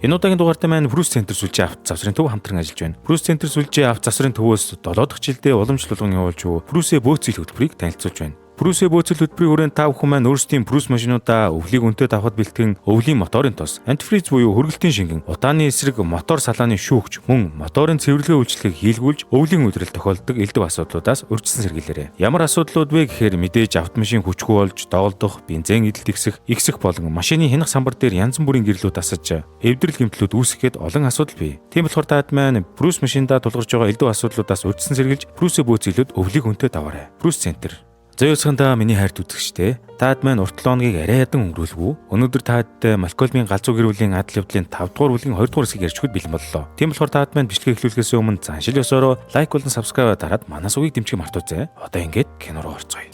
Энэ удаагийн дугаартай маань Брюс Центр сүлжээ авт завсрын төв хамтран ажиллаж байна. Брюс Центр сүлжээ авт завсрын төвөөс 7 дахь жилдээ уламжлалгын явуулж буй Брюсээ бөөцөл хөтөлбөрийг танилцуулж байна. Брюсээ бөөцөл хөтөлбөрийн хүрээнд та бүхэн маань өөрсдийн Брюс машинуудаа өвлийг өнтөд авахд бэлтгэн өвлийн моторын тос, антифриз буюу хөргөлтийн шингэн, удааны эсрэг мотор салааны шүүгч, мөн моторын цэвэрлэгээ үйлчлэгийг хийлгүүлж өвлийн үдрэл тохиолддог элдв асуудлуудаас урьдчилан сэргийлээрэй. Ямар асуудлууд вэ гэхээр мэдээж автомашин хүчгүй болж доголдох, бензин эдэлт ихсэх болон машины хянах самбар дээр янз бүрийн гэрлүүд тасаж, эвдрэл гэмтлүүд үүсгэхэд олон асуудал бий. Тийм болохоор таад маань Брюс машиндаа тулгарч байгаа элдв асуудлуудаас урьдчилан сэргийлж Брюсээ бөөцөлөд өвлийг өнтөд аваарай. Брюс Центр. Зөөлсөндөө миний хайрт үзэгчтэй. Таад маань урт 7 хоногийг арай ядан өнгөрүүлв. Өнөөдөр таад Малкольмын галзуу гэр бүлийн адал явдлын 5 дугаар бүлгийн 2 дугаар хэсгийг ярьж өгөхөд бэлэн боллоо. Тийм болохоор таад маань бичлэг эхлүүлэхээс өмнө заншил ёсороо лайк болон сабскрайб дараад манай сувгийг дэмжих мартаоцай. Одоо ингээд кино руу орцгоё.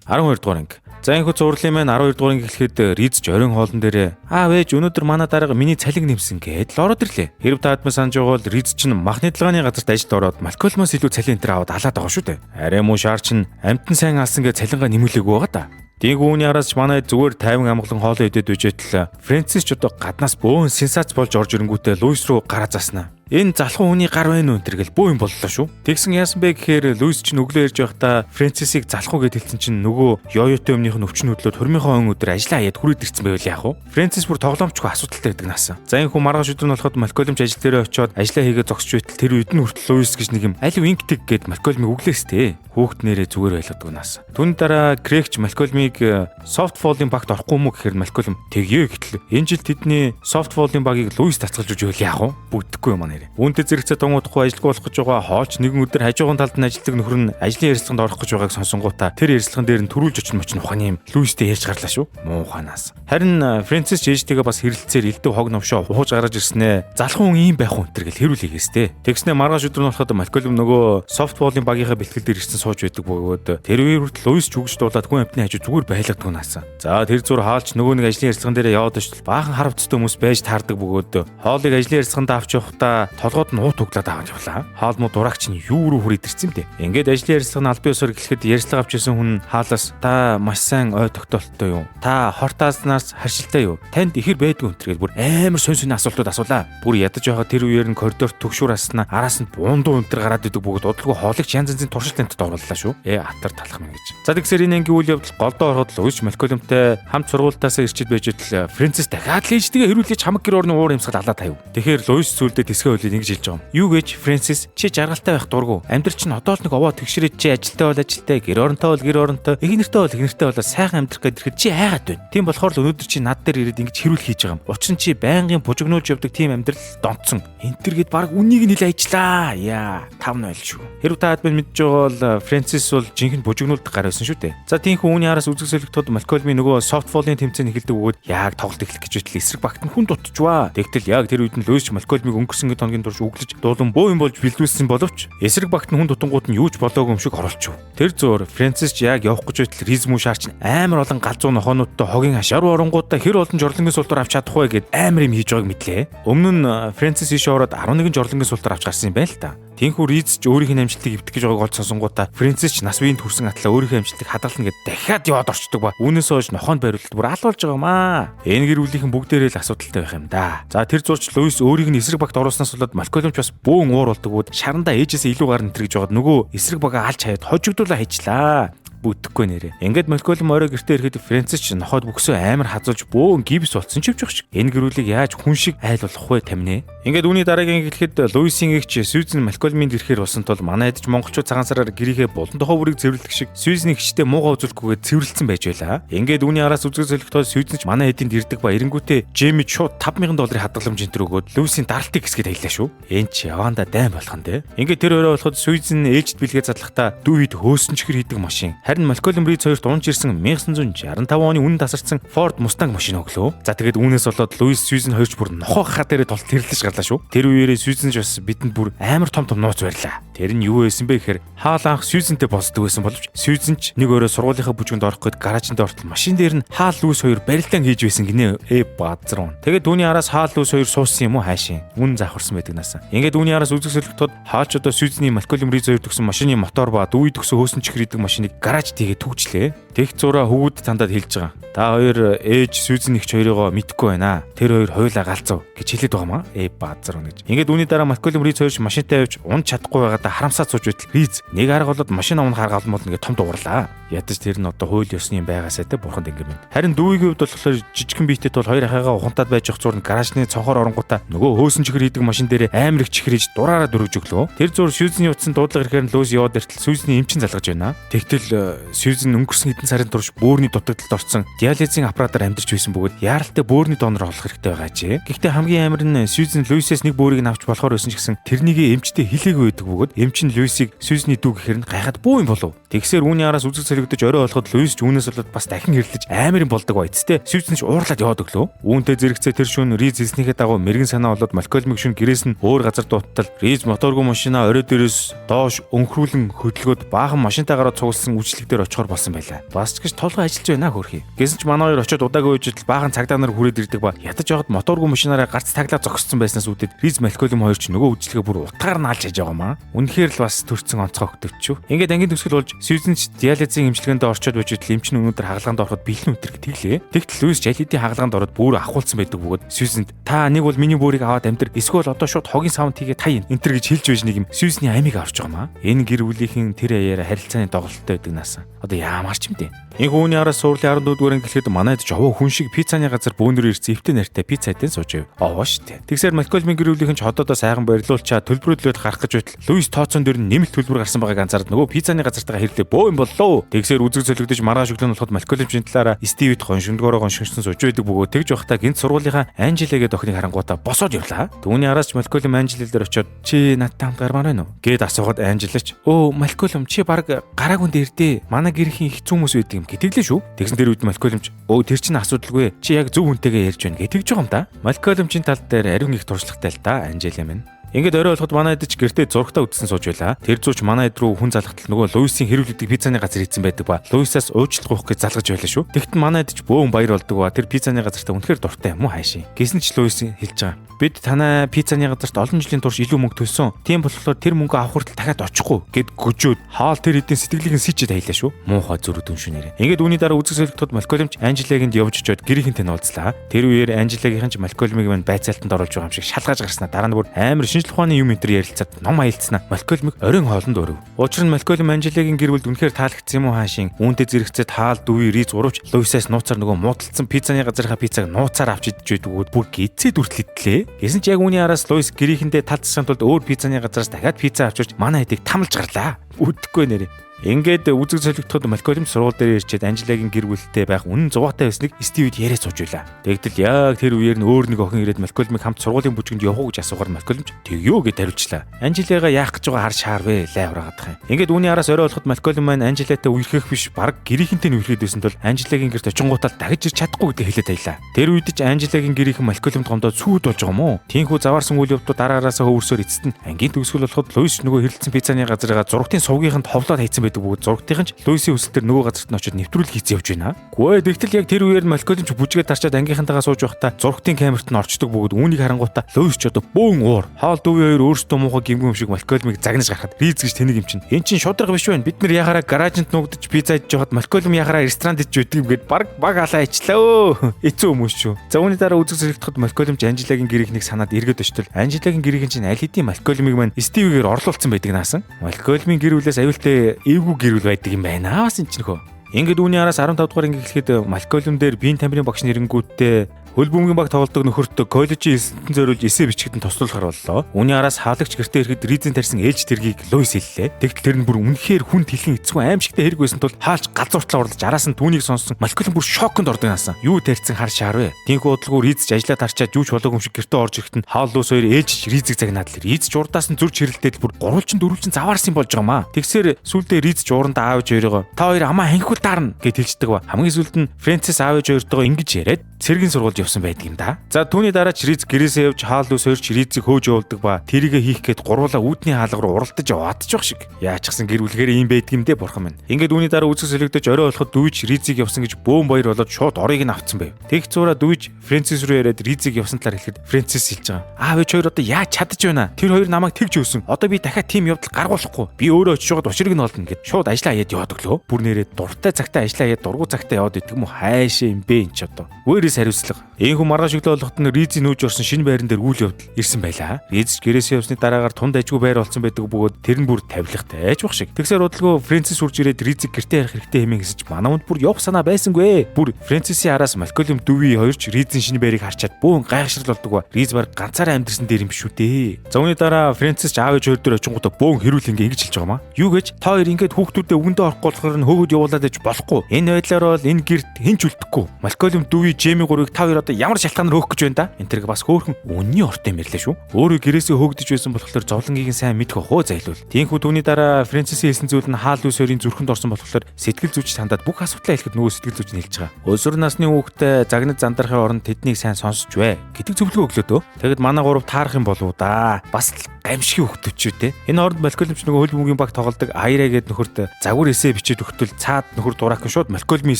12 дугаар анги. За энэ хүү зурлын маань 12 дугаар анги эхлэхэд ризж оройн хоолн дээр аав ээж өнөөдөр манай дарга миний цалин нэмсэн гээд л ороод ирлээ. Хэрв таадмаа санаж байгаа бол ризж чинь махны далгааны газарт ажилд ороод Малкольмоос илүү цалин энэ аваад алаад байгаа шүү дээ. Арай муу шаар чинь амтан сайн алсан гэж цалингаа нэмүүлээгүй байгаа та. Дийг үүний араас манай зүгээр тайван амгалан хоолоо идэд үжээтэл Фрэнсис ч одоо гаднаас бөөн сенсац болж орж ирэнгүүтээ Луис руу гараа заснаа. Энэ залхуу хүний гар байна уу энэ гэл бөө юм боллоо шүү. Тэгсэн яасан бэ гэхээр Луис ч нүглөө ярьж байхдаа Фрэнсисийг залхуу гэд хэлсэн чинь нөгөө Йойотой өмнөх нь өвчин хөдлөөд хурмынхаа өн өдөр ажиллаа хаяад хүрээд ирсэн байвал яах вэ? Фрэнсис бүр тоглоомчгүй асуудалтай байдаг наасан. За энэ хүн маргааш өдөр нь болоход Малкольм ажил дээрээ очиод ажиллаа хийгээд зогсож байтал тэр үед нь хүртэл Луис гэж нэг юм аль винктиг гэд Малкольмыг өглөөстэй. Хүүхд нэрээ зүгээр байлгадаг наасан. Түүний дараа Крэгч Малкольмыг софтфолын багт орохгүй мүү гэхээр Малкольм тэгье гэтэл энэ жил тэдний софтфолын багийг Луис тасгалж өгч яах вэ? Бүтдэггүй юм аа. Үүнтэй зэрэгцээ тонгуудахгүй ажилгүй болох гэж байгаа хоолч нэгэн өдөр хажууган талд нь ажилдаг нөхөр нь ажлын ярилцлаганд орох гэж байгааг сонсонгуудаа тэр ярилцлаган дээр нь төрүүлж очих мочин ухааны юм Луистэй ярьж гарлаа шүү. Муу ухаанаас. Харин Фрэнсис ээжтэйгээ бас хэрэлцээр элдв хог новшоо ухаж гаргаж ирснээ. Залхуу хүн ийм байх уу энэ гэл хэрүүлээгээстэй. Тэгснээ маргааш өдөр нь болоход Малкольм нөгөө софтболын багийнхаа бэлтгэл дээр ирсэн сууж байдаг бөгөөд тэр үеэр хүртэл Луис ч үгж дуулаад хүн амтны хажуу зүгээр байлгадаг наасан. За тэр зур хаалч нөгөө нэг ажлын ярилцлаган дээр яваад очтол баахан харавцтай хүмүүс байж таардаг бөгөөд хоолыг ажлын ярилцлаганд авч явахдаа толгойд нь уут углаад аваад явлаа. Хаалмуу дураагч нь юу руу хүрээд ирсэн юм бэ? Ингээд ажлын ярилцлага нь аль биесээр эхлэхэд ярилцлага авч ирсэн хүн хаалаас та маш сайн ой тогтоолттой юу? Та хортааснаас харшилтай юу? Танд ихэр байдгүй өнтер гэж бүр амар сонь асуултууд асуулаа. Бүр ядаж байгаа тэр үеэр нь коридорт төгшүүр аснаа араас нь бундуу өнтер гараад идэг бүгд удалгүй хоолойч янз янзын туршилтанд орууллаа шүү. Атар талах мэн гэж. За тэгсэр энэ ангийн үйл явдал голдоо ороход Луис Малкольмтэй хамт сургуультаас ирчээд байж итэл Фрэнсис дахиад л ээжтэйгээ хэрүүлж хамаг гэр орны уур юмсгал алаа таяв. Тэгэхээр Луис сүлдээ тэсгээ хөлийг ингэж хэлж байгаа юм. Юу гэж Фрэнсис чи жаргалтай байх дургу. Амьдрал чинь одоо л нэг овоо тэгшрээд чи ажилтай бол ажилтай, гэр оронтой бол гэр оронтой, эхнэртэй бол эхнэртэй болоо сайхан амьдрах гээд ирэхэд чи айгаад байна. Тийм болохоор л өнөөдөр чи над дээр ирээд ингэж хэрүүл хийж байгаа юм. Учир нь чи байнгын бужигнуулж явдаг тийм амьдрал донцсон. Энтэр гээд баг үнийг нь хэл ажиллаа. Яа, 5-0 шүү. Хэрв та админ мэдж байгаа бол Фрэнсис бол жинхэнэ бужигнуулдаг гар байсан шүү дээ. За тийхүү үүний араас үзэгсэлэгтүүд Малкольмын нөгөө софтфолын тэмцээн эхэлдэг бөгөөд яг тоглолт эхлэх гэж байтал эсрэг багт нь хүн дутчихваа. Тэгтэл яг тэр үед нь Луис Малкольмыг өнгөрсөн хэд хоногийн турш өглөж дуулан боо юм болж бэлдүүлсэн боловч эсрэг багт нь хүн дутангууд нь юу ч болоогүй юм шиг оролцов. Тэр зөөр Фрэнсис яг явах гэж байтал Ризмүү шаарч амар олон галзуу нохоонуудтай хогийн хашаар оронгуудаа хэр олон жорлонгийн султар авч чадах вэ гэд амар юм хийж байгааг мэдлээ. Өмнө нь Фрэнсис ийшээ ороод 11 жорлонгийн султар авч гарсан юм байл та. Тинхүү Риз ч өөрийнх нь амжилтыг эвдэх гэж байгааг олж сонсонгуудаа Фрэнсис ч нас үеийн төрсэн атлаа өөрийнхөө амжилтыг хадгална гэд дахиад яваад орчдөг ба. Үүнээс хойш нохоонд байруулалт бүр алуулж байгаа юм аа. Энэ гэр бүлийнхэн бүгдээрээ л асуудалтай байх юм да. За тэр зурч Луис өөрийг нь эсрэг багт оруулснаас болоод Малкольм ч бас бөөн уур болдог бод шарандаа ээжээсээ илүү гар нэтэр гэж байгаад нөгөө эсрэг бага алж хаяад хожигдуулаа хийчлаа. Бүтэхгүй нэрээ. Ингээд Малкольм орой гэртээ ирэхэд Фрэнсис ч нохоод бөксөө амар хазуулж бөөн гипс болсон ч явж байгаа ч. Энэ гэрүүлийг яаж хүн шиг айл болох вэ таминэ? Ингээд үүний дараагийн гэхэд Луисийн эгч Сьюзен Малкольмын ирэхээр болсон тул манай эдж монголчууд цагаан сараар гэрийнхээ булан дохоо бүрийг цэвэрлэх шиг Сьюзений хчтэй муугаа үзүүлэхгүйгээр цэвэрлсэн байж байлаа. Ингээд үүний араас үзэгсэлэгтөө Сьюзен ч манай эдэнд ирдэг ба эренгүүтээ Джейми шууд $5,000 хадгаламж энэ өгөөд Луисийн даралтыг хэсгээд аялаа шүү. Энд ч яванда дайм болох нь те. Ингээд тэр өрөө болоход Сьюзен ээлжид бэлгээ задлахтаа дүйд хөөсөн чихэр хийдэг машин. Харин Малкольм Риз хоёрт унж ирсэн 1965 оны үнэн тасарсан Ford Mustang машин өглөө. За тэгээд үүнээс болоод Луис Сьюзен хоёрч бүр нохоо хаа дээрээ толт тэрлэж гарлаа шүү. Тэр үеэрээ Сьюзен ч бас бидэнд бүр амар том нууц барьлаа. Тэр нь юу байсан бэ гэхээр хаал анх Сьюзентэй болцдог байсан боловч Сьюзен ч нэг өөрөө сургуулийнхаа бүжгэнд орох гээд гаражинд ортол машин дээр нь хаал лүүс хоёр барилдаан хийж байсан гинэ. Базар. Тэгээд түүний араас хаал лүүс хоёр суусан юм уу хаашийн үн завхарсан байдаг насаа. Ингээд үүний араас үзэг солигдоход хаалч одоо Сьюзений Малкольм Риз хоёр төгсөн машины мотор ба дүү төгсөн хөөсөн чихэр идэг машиныг гараж тийгээ түүчлээ. Тех зураа хөвгүүд тандаад хэлж байгаа. Та хоёр ээж Сьюзен ихч хоёроо мэдгүй байна. Тэр хоёр хоёулаа галзуу гэж хэлээд байгаа маа. Базар гэж. Ингээд үүний дараа Малкольм Риз хоёр машинтай явж унж чадахгүй байгаадаа харамсаад сууж байтал Риз нэг арга болоод машин авах харгаал мод ингээд том дууралаа. Ядаж тэр нь одоо хууль ёсны юм байгаасаа те бурханд ингэм. Харин дүүгийн хувьд болохоор жижигхэн биетэд бол хоёр ахыгаа ухантаад байж явах зур нь гаражны цонхоор оронгуудаа нөгөө хөөсөн чихэр идэг машин дээр амар их чихэр хийж дураараа дөрвж өглөө. Тэр зур Сьюзений утсан дуудлага ирэхээр лөөс яваад иртэл Сьюзений эмчин залгаж байна. Тэгтэл Сьюзен өнгөрсөн хэдэн сарын турш бөөрийн дутагдалд орсон диализийн аппаратаар амьдарч байсан бөгөөд яаралтай бөөрийн донор олох хэрэгтэй байгаа ч. Гэхдээ хамгийн амар нь Сьюзен Луисээс нэг бөөрийг авч болохоор байсан ч гэсэн тэрнийг эмчтэй хэлээгүй байдаг бөгөөд эмч нь Луисийг Сьюзений дүү гэхээр нь гайхаад бүү юм болов. Тэгсээр үүний араас үзэг солигдож орой болоход Луис ч үүнээс болоод бас дахин хэрлэж амар юм болдог байцтэй. Сьюзен ч уурлаад яваад өглөө. Үүнтэй зэрэгцээ тэр шөнө Риз хэлснийхээ дагуу мэрэгэн санаа болоод Малкольмыг шөнө гэрээс нь өөр газар дуутал Риз моторгүй машинаа орой дээрээс доош өнхрүүлэн хөдөлгөөд баахан машинтайгаар цугласан үйлчлэг дээр очихоор болсон байлаа. Бас ч гэж толгой ажиллаж байна хөрхий. Гэсэн ч манай хоёр очиод удаагүй үежил баахан цагдаа нар хүрээд ирдэг ба ядаж яваад моторгүй машинаараа гарц таглаа зогссон байснаас үүдээд Риз Малкольм хоёр ч нөгөө үйлчлэгээ бүр утгаар нь алж яж байгаа маа. Үнэхээр л бас төрцөн онцгой хөтөвчүү. Ингээд ангийн төгсгөл болж Сьюзен ч диализийн эмчилгээнд орчоод бижидл эмч нь өнөөдөр хагалгаанд ороход бэлэн өтер тэглээ. Тэгтэл Луис жалидийн хагалгаанд ороод бүр ахуулсан байдаг бөгөөд Сьюзенд та нэг бол миний бөөрийг аваад амтэр эсвэл одоо шууд хогийн савнд хийгээ таяа энтер гэж хэлж байж нэг юм Сьюзений амийг авч байгаа маа. Энэ гэр бүлийнхэн тэр аяараа харилцааны доголдолтой байдаг наасан. Одоо яамаар ч юм дээ. Энэ хүүний араас суурлын 14 дугаар ангилахад манайд жовоо хүн шиг пиццаны газар бөөнөр ирсэн эвтэй нартай пицца идэн сууж байв. Овоо штэ. Тэгсээр Малкольмын гэр бүлийнхэн ч хотоодоо сайхан баярлуулчаа төлбөрөдлөөд гарах гэж байтал Луис тооцоон дээр нэмэлт төлбөр гарсан байгааг анзаард нөгөө пиццаны газартаа хэрлээ бөө юм боллоо. Тэгсээр үзэг зөлөгдөж маргааш өглөө болоход Малкольмын талаараа Стивид гоншиндгороо гоншигчсан сууж байдаг бөгөө тэгж байхдаа гинт сургуулийнхаа Анжелагээ охиныг харангуйтаа босоод явлаа. Түүний араас ч Малкольм Анжелэл дээр очиод чи надтай хамт гармаар байна уу гэд асуухад Анжелач өө Малкольм чи баг гараагүй дээр дээ. Манай гэрхийн хэцүү хүмүүс байдаг юм гэтгэлээ шүү. Тэгсэн дээр үед Малкольмч өө тэр чинь асуудалгүй. Чи яг зөв хүнтэйгээ ярьж байна гэж тэгж байгаа юм да. Малкольмчийн тал дээр ариун их туршлагатай л да Анжела минь. Ингээд орой болоход манай эд ч гэртээ зургатаа үдсэн сууж байла. Тэр зүүч манай эд рүү хүн залгатал нөгөө Луисийн хэрүүлдэг пиццаны газар хийцэн байдаг ба Луисаас уучлах гоохгүй залгаж байла шүү. Тэгтэн манай эд ч бөөн баяр болдог ба тэр пиццаны газартаа үнэхээр дуртай юм уу хаашийн. Гэсэн ч Луис хэлж байгаа. Бид танай пиццаны газарт олон жилийн турш илүү мөнгө төлсөн. Тийм болохоор тэр мөнгө авах хүртэл дахиад очихгүй гэд гүжөөд хаал тэр эдийн сэтгэлийг нь сичээд хаялаа шүү. Муухай зөрүүд үншү нэрэ. Ингээд үүний дараа үзэг солигдоход Малкольмч Анжелагинд явж очиод гэрийнхэнтэй уулзлаа. Тэр үеэр Анжелагийнхан ч Малкольмыг мань байцаалтанд оруулж байгаа юм шиг шалгаж гарснаа. Дараа нь бүр амар шинжлэх ухааны юм энтер ярилцаад ном аялцсанаа Малкольмыг оройн хоолнд өрөв. Учир нь Малкольм Анжелагийн гэр бүлд үнэхээр таалагдсан юм уу хаашийн. Үүнтэй зэрэгцээд хаал дүүи Риз урвч Луисаас нууцаар нөгөө муудалцсан пиццаны газрынхаа пиццаг нууцаар авч идэж байдгууд бүр гизээ дүртлэдлээ. Гэсэн ч яг үүний араас Луис гэрийнхэндээ талцсан тулд өөр пиццаны газраас дахиад пицца авчирч манай хэдийг тамалж гарлаа. Үдэхгүй нэрээ. Ингээд үзэг солигдоход Малкольм сургууль дээр ирчээд Анжелагийн гэр бүлтэй байх үнэн зугаатай байсныг Стивид яриа сууж байла. Тэгтэл яг тэр үеэр нь өөр нэг охин ирээд Малкольмыг хамт сургуулийн бүжгэнд явах уу гэж асуугаар Малкольмч тэгё гэж хариулчлаа. Анжелагаа яах гэж байгаа хар шаар вэ лай ураагаадах юм. Ингээд үүний араас орой болоход Малкольм маань Анжелагтай үерхэх биш баг гэрийнхэнтэй нүрхэд байсан тул Анжелагийн гэрт очингуудаа дахиж ирч чадахгүй гэдэг хэлээд таялаа. Тэр үед ч Анжелагийн гэрийнхэн Малкольмд гомдоод сүйд болж байгаа юм уу? Тинхүү заваарсан үйл явдлууд дараагаасаа хөвөрсөөр эцэст нь ангийн төгсгөл болоход Луис нөгөө хэрэлцсэн пиццаны газрыгаа зургтын сувгийнханд ховлоод хайцсан бөгөөд зургтынхан ч Луисийн өсөлтөр нөгөө газарт нь очиод нэвтрүүлэг хийцэн явж байна. Гүэ тэгтэл яг тэр үеэр Малкольм ч бүжгээд тарчаад ангийнхантайгаа сууж байхдаа зургтын камерт нь орчдөг бөгөөд үүнийг харангуйтаа Луис ч одоо бөөн уур. Хаал дүүгийн хоёр өөрсдөө муухай гимгүм шиг Малкольмыг загнаж гарахад Риз гэж тэнийг юм чинь. Эн чинь шудраг биш байна. Бид нар яхаараа гаражинд нуугдаж пицца идэж байхад Малкольм яхаараа ресторанд идэж байдаг юм гээд баг алаа ичлээ. Эцүү хүмүүс шүү. За үүний дараа үзэг зэрэгдэхэд Малкольм ч Анжелагийн гэрийнхнийг санаад эргээд очтол Анжелагийн гэрийнхэн чинь аль хэдийн Малкольмыг маань Стивигээр орлуулсан байдаг наасан. Малкольмын гэр бүлээс аюултай эвгүй гэр бүл байдаг юм байна. Бас энэ ч нөхөө. Ингээд үүний араас 15 дугаар анги эхлэхэд Малкольм дээр биеийн тамирын багш нэрэнгүүтээ хөл бөмбөгийн баг тоглодог нөхөртөө коллежийн эсэлтэн зориулж эсээ бичгэд нь тослуулахар боллоо. Үүний араас хаалагч гэртээ ирэхэд Ризен тарьсан ээлж тэргийг Луис хэллээ. Тэгтэл тэр нь бүр үнэхээр хүн тэлхэн эцгүй аимшигтай хэрэг байсан тул хаалж галзууртлаа урлаж араас нь түүнийг сонсон Малкольм бүр шоконд ордог наасан. Юу тарьсан хар шаар вэ? Тинхүү удалгүй Риз ч ажиллаа тарчаад юуч болоогүй юм шиг гэртээ орж ирэхэд нь хаал Луис хоёр ээлж Ризийг загнаад л Риз ч урдаас нь зүрж хэрэлдээд бүр гурвалчин дөрвөлчин заваарсан болж байгаа маа. Тэгсээр сүулдэ Риз ч уурандаа аавж хоёроо та хоёр амаа ханхиул таарна гэж хэлждэг ба хамгийн сүлд нь Фрэнсис аавж хоёртойгоо ингэж яриад цэргийн сургуульд явсан байдаг юм да. За түүний дараа ч Риз гэрээсээ явж Хааллус хоёр ч Ризийг хөөж явуулдаг ба тэрийгэ хийх гээд гурвуулаа үүдний хаалга руу уралдаж яваадчих шиг. Яачихсан гэр бүлгээр ийм байдаг юм дээ бурхан минь. Ингээд үүний дараа үзэг солигдож орой болоход дүүж Ризийг явсан гэж бөөм баяр болоод шууд орыг нь авцсан байв. Тэг зураа дүүж Фрэнсис рүү яриад Ризийг явсан талаар хэлэхэд Фрэнсис хэлж байгаа. Аав ээж хоёр одоо яаж чадаж байна? Тэр хоёр намайг тэгж өгсөн. Одоо би дахиад тим явдал гаргуулахгүй. Би өөрөө очиж жоод учрыг нь олно гэд шууд ажиллаа хаяад яваад өглөө. Бүр нэрээ дуртай цагтаа ажиллаа хаяад дургу цагтаа яваад идэх юм уу? Хайшаа юм бэ энэ ч одоо. Вэрээс хариуцлага. Энэхүү маргааш өглөө болоход нь Ризийн нүүж орсон шинэ байран дээр үйл явдал ирсэн байлаа. Риз гэрээсээ явсны дараагаар тунд ажгүй байр болсон байдаг бөгөөд тэр нь бүр тавилгатай айж бах шиг. Тэгсээр удалгүй Фрэнсис үрж ирээд Ризийг гэртээ ярих хэрэгтэй хэмээн гэсэж манавд бүр явах санаа байсангүй. Бүр Фрэнсисийн араас Малкольм Дүви хоёрч Ризийн шинэ байрыг харчаад бөөн гайхшрал болдог ба Риз баг ганцаараа амьдрсан дээр юм биш үү дээ. За үүний дараа Фрэнсис аав ээж хоёр дээр очингуудаа бөөн хэрүүл ингэж хэлж байгаа маа. Юу гэж та хоёр ингэж хүүхдүүдэд өгөндөө орохгүй болохоор нь хөөгд явуулаад иж болохгүй. Энэ байдлаар бол энэ гэрт хэн ч үлдэхгүй. Малкольм Дүви Жеми гурыг та хоёр одоо ямар шалтгаанаар хөөх гэж байна да? Энэ тэрэг бас хөөхөн үнний ортой мэрлээ шүү. Өөрөө гэрээсээ хөөгдөж байсан болохоор зовлонгийг сайн мэдэх хөө зайлвал. Тиймхүү түүний дараа Фрэнсисийн хэлсэн зүйл нь Хааллус хоёрын зүрхэнд орсон болохоор сэтгэл зүйч тандаад бүх асуудлаа хэлэхэд нөгөө сэтгэл зүйч нь хэлж байгаа. Өсвөр насны хүүхдээ загнад зандарахын оронд тэднийг сайн сонсож бай гэдэг зөвлөгөө өглөө дөө. Тэгэд манай гурав таарах юм болов уу да. Бас гамшигын хүүхдүүд ч үү те. Энэ оронд Малкольмч нөгөө хөл бөмбөгийн баг тоглодог Айраа гээд нөхөрт загвар эсээ бичээд өгтөл цаад нөхөр дураахан шууд Малкольмийн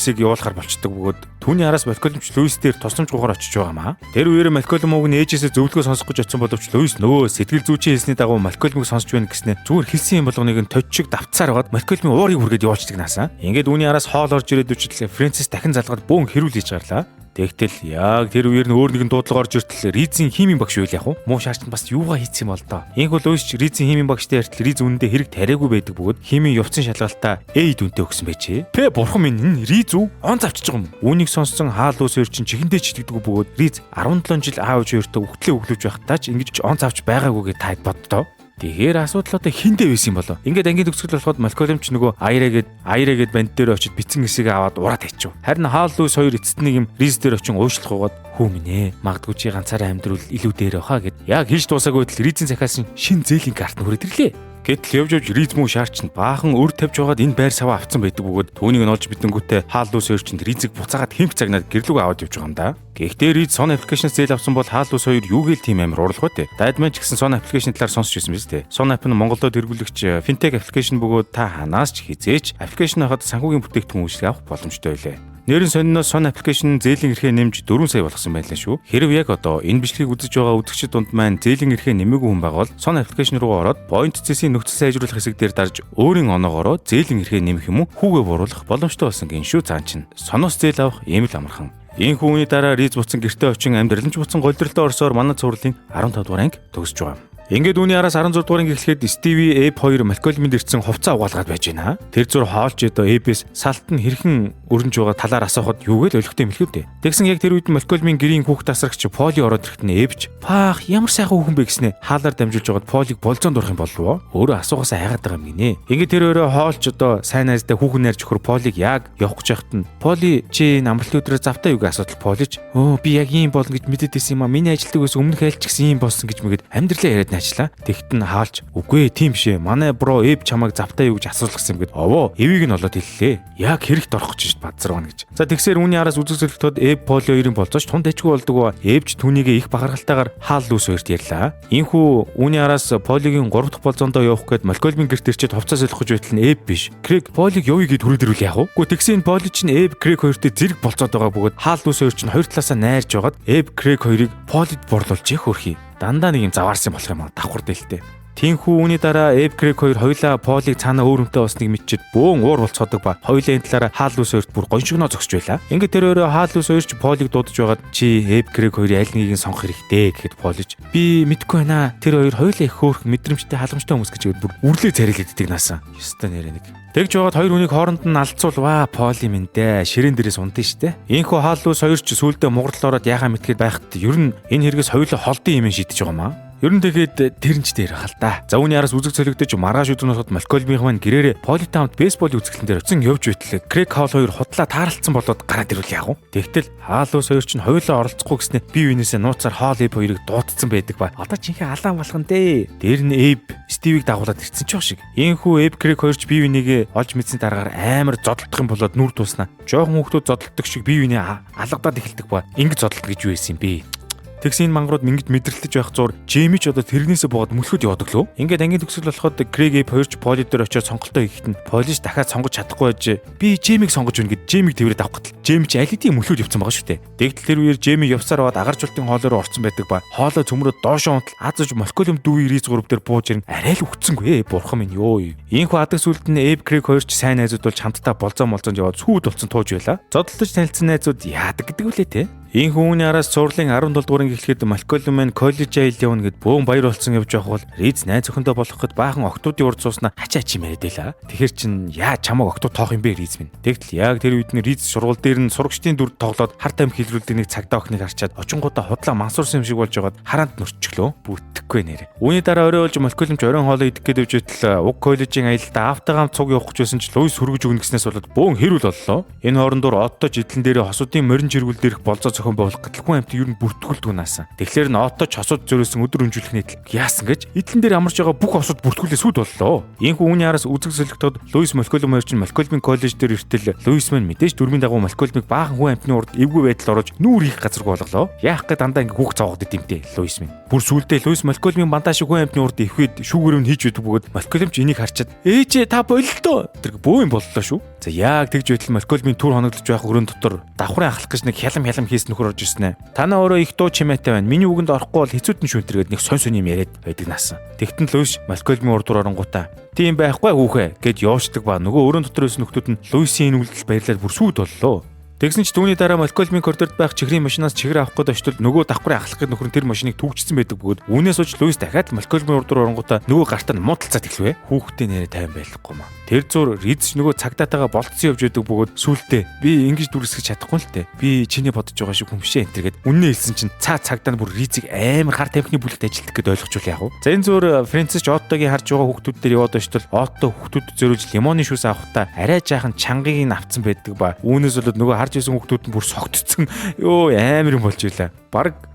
эсээг явуулахар болчдөг бөгөөд түүний араас Малкольмч Луис дээр тусламж гуйгаар очиж байгаа маа. Тэр үеэр Малкольм ууг нь ээжээсээ зөвлөгөө сонсох гэж очсон боловч Луис нөгөө сэтгэл зүйчийн хэлсний дагуу Малкольмыг сонсч байна гэснээр зүгээр хэлсэн юм болгоныг нь тожчиг давтсаар байгаад Малкольмийн уурыг хүргээд явуулчихдаг наасаа. Ингээд үүний араас хоол орж ирээд үчил Фрэнсис дахин залгаад бөөн хэрүүл хийж гарлаа. Тэгтэл яг тэр үеэр нь өөр нэгэн дуудлага орж иртэл Ризийн химийн багш үйл яг уу. Муу шаарч нь бас юугаа хийцсэн юм бол доо. Ийхүү Луис Ризийн химийн багштай яртал Риз үнэндээ хэрэг тариагүй байдаг бөгөөд химийн явцсан шалгалтаа A дүнтэй өгсөн байжээ. Тэ бурхан минь энэ Риз үү? Он завчиж байгаа юм. Үүнийг сонссон Хааллус хоёр чинь чихэндээ читгдэг бөгөөд Риз 17 жил аав ээж хоёртой өгтлээ өглөвж байхдаа ч ингэж он завч байгаагүй гэж таад боддоо. Тэгэхээр асуудал одоо хиндэ байсан юм болоо. Ингээд ангийн төгсгөл болоход Малкольм ч нөгөө Айраа гээд банд дээр очиж бицэн хэсэг аваад ураад хайчив. Харин Хааллус хоёр эцэст нэг юм Риз дээр очин уушлах гоод хүү минь ээ магадгүй чи ганцаараа амьдрал илүү дээр байхаа гэд яг хийж дуусаагүй байтал Ризийн захаас шин зээлийн карт нь хүрээд ирлээ. Гэтэл явж Риз муу шаарч нь баахан өр тавьж байгаад энэ байр саваа авцсан байдаг бөгөөд түүнийг нь олж бидэнгүүтээ Хааллус хоёр чинь Ризийг буцаагаад хэмх цагнаад гэрлүүг аваад явж байгаа юм да. Гэхдээ Риз сон аппликейшнээс зээл авсан бол Хааллус хоёр юу гээл тим амир урлах вэ? Дайдман ч гэсэн сон аппликейшн талаар сонсч байсан биз дээ. Сон ап нь Монголд хэрэглэгч финтек аппликейшн бөгөөд та ханаас ч хизээч аппликейшн хахад санхүүгийн бүтээгдэхүүн үйлчлэг авах боломжтой байлаа. Нэрийн сониноос сон аппликейшн зээлийн эрхээ нэмж 4 сая болгосон байлаа шүү. Хэрв яг одоо энэ бичлэгийг үзэж байгаа үзэгчид дунд маань зээлийн эрхээ нэмээгүй хүн байгаа бол сон аппликейшн руу ороод point CC нөхцөл сайжруулах хэсэг дээр дарж өөрийн оноогоороо зээлийн эрхээ нэмэх юм уу хүүгээ бууруулах боломжтой болсон гин шүү цаан чинь. Соноос зээл авах ийм л амархан. Ийхүү үний дараа Риз буцан гэртээ очин амьдралч буцан голдролтой орсоор манай цувралын 15 дугаар анги төгсөж байгаа. Ингээд үүний араас 16 дугаар анги эхлэхэд Стиви Эб 2 Малкольмд ирсэн хувцас угаалгаад байж байна. Тэр зур хоолж өдөө Эбээс салт нь хэрхэн өрнж байгаа талаар асуухад юугээл өлегтэй мэлхүүтэй. Тэгсэн яг тэр үед Малкольмын гэрийн хүүхд тасрагч Поли ороод ирэхэд нь Эбч "Паах ямар сайхан хүүхэн бэ" гэснээр хаалаар дамжуулж байгаад Полиг болзоонд урах юм болов. Өөрөө асуугаасаа хайгаад байгаа юм гинэ. Ингээд тэр өөрөө хоолж өдөө сайн найзтай хүүхэн найрч өхөр Полиг яг явах гэж байхад нь Поли чи амралтын өдрөө завтаа юу гэж асуудал Полиж би яг ийм болно гэж мэдээд байсан юм а. Миний ажилтдаг ус өмнөх айлч гэсэн ийм болсон гэж мэгэд амьдралаа яриад начлаа. Тэгт нь хаалж үгүй тийм бишээ. Манай бро Эб чамайг завтаа юу гэж асуулгасан юм гээд овоо Эвийг нь олоод хэллээ. Яг хэрэгт орох гэж бадзар байна гэж. За тэгсээр үүний араас үзэг зөвлөлтөд Эб Поли хоёрын болцооч тунд дэжгүй болдог ба Эбч түүнийг их бахархалтайгаар Хааллус хоёрт ярьлаа. Ийхүү үүний араас Полигийн 3 дахь болзоондоо явах гээд Малкольмын гэрт ирчээд хувцас солих гэж байтал нь Эб биш Крэг Полиг явъя гэд хүрээд ирвэл яах вэ? Гэхдээ тэгсэн Поли чинь Эб Крэг хоёртой зэрэг болцоод байгаа бөгөөд Хааллус хоёр чинь хоёр талаасаа найрж байгаад Эб Крэг хоёрыг Полид борлуулж их хөрхий. Дандаа нэг юм заваарсан болох юм аа давхар дэлтэй. Тиймхүү үүний дараа Эб Крэг хоёр хоёлаа Полиг цаанаа өөр хүнтэй болсныг мэдчихэд бөөн уур болцоодог ба хоёлаа энэ талаараа Хааллус хоёрт бүр гоншигноо зогсож байла. Ингээд тэр өөрөө Хааллус хоёр ч Полиг дуудаж байгаад чи Эб Крэг хоёрын аль нэгийг нь сонгох хэрэгтэй гэхэд Полиж би мэдэхгүй байна. Тэр хоёр хоёлаа их хөөрх мэдрэмжтэй халамжтай хүмүүс гэж бүр үрлээ царилэгддэг наасан. Ёстой нэрэ нэг. Тэгж байгаад хоёр хүнийг хооронд нь алдцуулваа Поли минь дээ. Ширээн дээрээс унтан штэ. Ийхүү Хааллус хоёр ч сүулдэ мугарлал ороод яхаа мэдгээд байхад ер нь энэ хэрэгээс хоёулаа холдсон юм шийдэж байгаа маа. Ер нь тэгээд тэрнч дээр хал та. За үүний араас үзэг цолигдож маргааш өдөр нөхөд Малкольмийн маань гэрээрээ Политаунт бейсболын үзэсгэлэн дээр очсон явж байтал Крэг Холл хоёр худлаа тааралцсан болоод гараад ирвэл яах вэ? Тэгтэл хаалуус хоёр чинь хоёулаа оролцохгүй гэснээр бие биенээсээ нууцаар Холл Эйб хоёрыг дуудсан байдаг ба. Одоо жинхэнэ алаан болгон дээ. Дээр нь Эйб Стивийг дагуулад ирсэн ч баг шиг. Ийхүү Эйб Крэг хоёрч бие бинийгээ олж мэдсэний дараагаар амар зодтолдох юм болоод нүр туснаа. Жохон хүүхдүүд зодтолдог шиг бие бинээ алгадаад эхэлдэг ба. Ингэ зодтолдог гэж юу байсан юм бэ? Тэгс энэ мангарууд ингэж мэдрэлтэж байх зур Джейми ч одоо тэрнээсээ боод мөлхөд явдаг лөө. Ингээд ангийн төгсгөл болоход Крэг Эйб хоёрч Поли дээр очиод сонголтоо хийхэд нь Поли ч дахиад сонгож чадахгүй байж би Джеймиг сонгож өгнө гэд Джеймиг тэрвэрэд авах гэтэл Джейми ч аль хэдийн мөлхөд явцсан байгаа шүү дээ. Тэгтэл тэр үеэр Джейми явсаар аваад агаржуултын хоол руу орсон байдаг ба хоолой цөмрөд доошоо унтал азж Малкольм дүүи риз гурав дээр бууж ирэн арай л өгцөнгөө бурхан минь ёо. Ийхүү адаг сүлд нь Эйб Крэг хоёрч сайн найзууд болж хамтдаа болзоо молзоонд яваад сүйд болсон тууж байла. Зодтолдож танилцсан найзууд яадаг гэдэг үлээ те. Ийхүү үүний араас сурлын 17 дуурын эхлэхэд Малкольм маань коллеж айл явна гэд бөөн баяр болсон явж байх бол Риз найз өхөндөө болоход баахан октоудын урд сууснаа хачаа чи мэрэгдээлаа. Тэгэхэр чин яа чамаг октод тоох юм бэ Риз минь. Тэгтэл яг тэр үед нь Риз сургууль дээр нь сурагчдын дүр тоглоод хар тамхи хэлрүүлдэг нэг цагдаа охиныг харчаад очингуудаа худлаа мансуурсан юм шиг болж байгаад хараанд нөрчихлөө. Бүттэхгүй нэрэ. Үүний дараа орой болж Малкольм ч оройн хоолоо идэх гээд явж байтал уг коллежийн аялалдаа автогам цуг явах гэж байсан ч Луис хөргөж өгнө гэснээс болоод бөөн хэрүүл боллоо. Энэ хоорондоор Отто жидлэн дээр хосуудын морин жиргүүл дээрх болзоо зохион болох гатлгүй амт ер нь бүртгүүлдэг наасан. Тэгэхээр н Отто ч хосууд зөрөөсөн өдөр өнжүүлэх нийтлэг яасан гэж эдлэн дээр амарч байгаа бүх хосууд бүртгүүлээ сүд боллоо. Ийхүү үүний араас үзэг солигдоод Луис Малкольм хоёр чинь Малкольмийн коллеж дээр иртэл Луис маань мэдээж дөрмийн дагуу Малкольмыг баахан хүн амтны урд эвгүй байдал орж нүүр хийх газаргүй болголоо. Яах гээд дандаа ингээ хүүхд цавгад димтэй Луис минь. Бүр сүулдэ Луис Малкольмийн бандаа шиг хүн амтны урд ивхэд шүүгэрөв нь хийж өгдөг бөгөөд Малкольм ч энийг харчаад ээжээ та боллоо тэр бөө юм боллоо шүү. За яг тэгж байтал Малкольмийн түр хоногдож байх өрөөнд дотор давхрын ахлах гэж нэг хялам хийсэн нөхөр орж ирсэн ээ. Танаа өөрөө их дуу чимээтэй байна. Миний үгэнд орохгүй бол хэцүүдэн шүнтэргээд нэг сонь юм яриад байдаг наасан. Тэгтэн Луис Малкольмийн урдуур оронгуудаа тийм байхгүй хүүхэ гэд явждаг ба нөгөө өрөөнд дотор байсан нөхдүүд нь Луисийн энэ үйлдэл баярлаад бүр сүйд боллоо. Тэгсэн ч түүний дараа Малкольмийн коридорд байх чихрийн машинаас чихэр авах гээд очтол нөгөө давхрын ахлах гээд нөхөр нь тэр машиныг түүжсэн байдаг бөгөөд үүнээс ууч Луис дахиад Малкольмийн урдуур оронгуудаа нөгөө гартаа муудалцаад эхлэвэ. Хүүхдээ нэрэ тайван байхгүй маа. Тэр зур Риз нөгөө цагдаатайгаа болцсон явж байдаг бөгөөд сүултээ би ингэж дүрсгэж чадахгүй л дээ. Би чиний бодож байгаа шиг хүмшээ энтергээд үннээ хэлсэн чинь цагдаа нь бүр Ризийг амар хар тамхины бүлэгт ажилтдаг гэд ойлгочул яах вэ? За энэ зур Фрэнсис Оттогийн харж байгаа хүүхдүүд дээр яваад очтол Отто хүүхдүүд зөрөж лимоны шүүс авахтаа арай жаахан чангагийг нь авцсан байдаг ба үүнээс болоод нөгөө харж исэн хүүхдүүд нь бүр согтцсон ёо амар юм болж илаа.